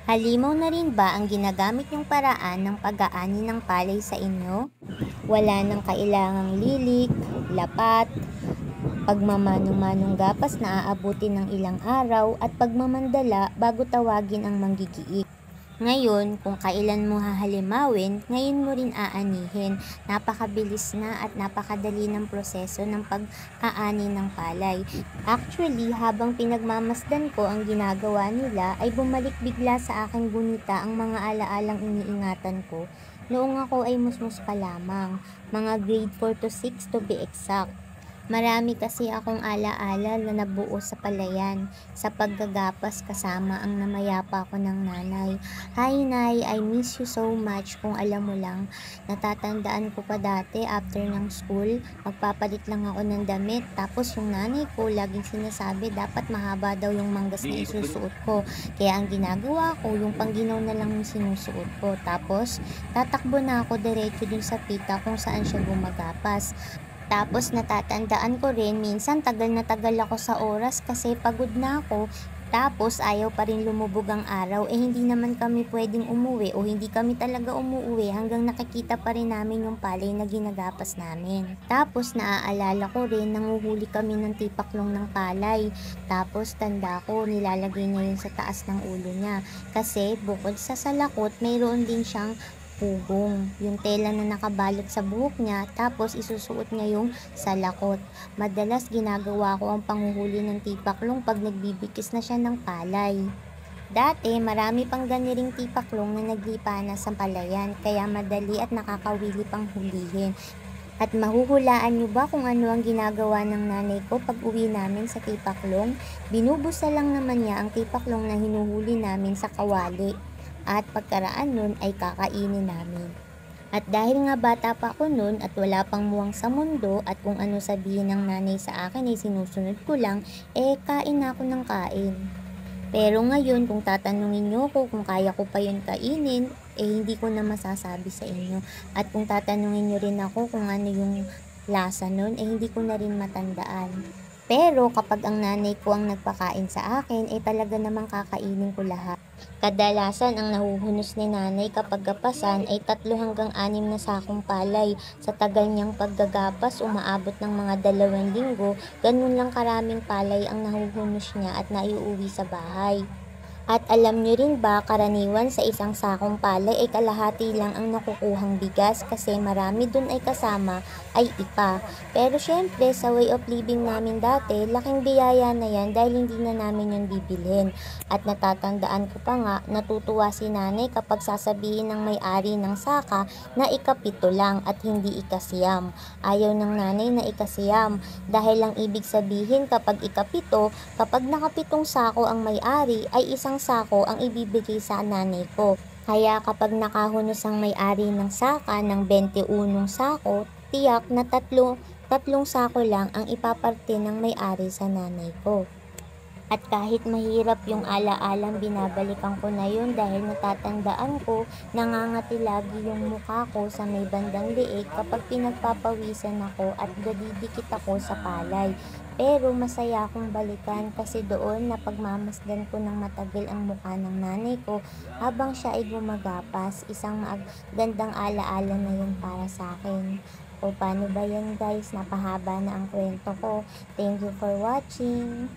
Halimaw na rin ba ang ginagamit niyong paraan ng pag-aani ng palay sa inyo? Wala nang kailangang lilik, lapat, pagmamanong-manong gapas na aabutin ng ilang araw at pagmamandala bago tawagin ang manggigiik. Ngayon, kung kailan mo hahalimawin, ngayon mo rin aanihin. Napakabilis na at napakadali ng proseso ng pag-aani ng palay. Actually, habang pinagmamasdan ko ang ginagawa nila, ay bumalik bigla sa aking gunita ang mga alaalang iniingatan ko. Noong ako ay musmus pa lamang, mga grade 4 to 6 to be exact. Marami kasi akong alaala na nabuo sa palayan, sa paggagapas kasama ang namayapa ko ng nanay. Hi Nay, I miss you so much. Kung alam mo lang, natatandaan ko pa dati after ng school, magpapalit lang ako ng damit. Tapos yung nanay ko laging sinasabi dapat mahaba daw yung manggas na isusuot ko. Kaya ang ginagawa ko, yung pangginaw na lang yung sinusuot ko. Tapos tatakbo na ako diretso dun sa pita kung saan siya gumagapas. Tapos natatandaan ko rin, minsan tagal na tagal ako sa oras kasi pagod na ako. Tapos ayaw pa rin lumubog ang araw, hindi naman kami pwedeng umuwi o hindi kami talaga umuwi hanggang nakikita pa rin namin yung palay na ginagapas namin. Tapos naaalala ko rin, nanguhuli kami ng tipaklong ng palay. Tapos tanda ko, nilalagay niya yun sa taas ng ulo niya. Kasi bukod sa salakot, mayroon din siyang pugong, yung tela na nakabalot sa buhok niya, tapos isusuot niya yung salakot. Madalas ginagawa ko ang panguhuli ng tipaklong pag nagbibigkis na siya ng palay. Dati, marami pang ganiring tipaklong na naglipana sa palayan, kaya madali at nakakawili pang hulihin. At mahuhulaan niyo ba kung ano ang ginagawa ng nanay ko pag uwi namin sa tipaklong? Binubusa lang naman niya ang tipaklong na hinuhuli namin sa kawali. At pagkaraan nun ay kakainin namin. At dahil nga bata pa ako nun at wala pang muwang sa mundo at kung ano sabihin ng nanay sa akin ay sinusunod ko lang, kain ako ng kain. Pero ngayon kung tatanungin niyo ko kung kaya ko pa yun kainin, hindi ko na masasabi sa inyo. At kung tatanungin niyo rin ako kung ano yung lasa nun, hindi ko na rin matandaan. Pero kapag ang nanay ko ang nagpakain sa akin, talaga namang kakainin ko lahat. Kadalasan ang nahuhunos ni nanay kapag gapasan ay 3 hanggang 6 na sakong palay. Sa tagal niyang paggagapas, umaabot ng mga 2 linggo, ganun lang karaming palay ang nahuhunos niya at naiuwi sa bahay. At alam nyo rin ba, karaniwan sa isang sakong palay ay kalahati lang ang nakukuhang bigas kasi marami dun ay kasama ay ipa. Pero syempre sa way of living namin dati, laking biyaya na yan dahil hindi na namin yun bibilhin. At natatandaan ko pa nga, natutuwa si nanay kapag sasabihin ng may-ari ng saka na ikapito lang at hindi ikasiyam. Ayaw ng nanay na ikasiyam dahil lang ibig sabihin kapag ikapito, kapag nakapitong sako ang may-ari ay isang sako ang ibibigay sa nanay ko. Kaya kapag nakahunos ang may-ari ng saka ng 21 sako, tiyak na tatlong sako lang ang ipaparte ng may-ari sa nanay ko. At kahit mahirap yung alaalang binabalikan ko na yun dahil natatandaan ko, nangangati lagi yung mukha ko sa may bandang liig kapag pinagpapawisan ako at nadidikit ako sa palay. Pero masaya akong balikan kasi doon napagmamasdan ko ng matagal ang mukha ng nanay ko habang siya ay gumagapas. Isang magandang alaala na yun para sa akin. O paano ba yan guys? Napahaba na ang kwento ko. Thank you for watching.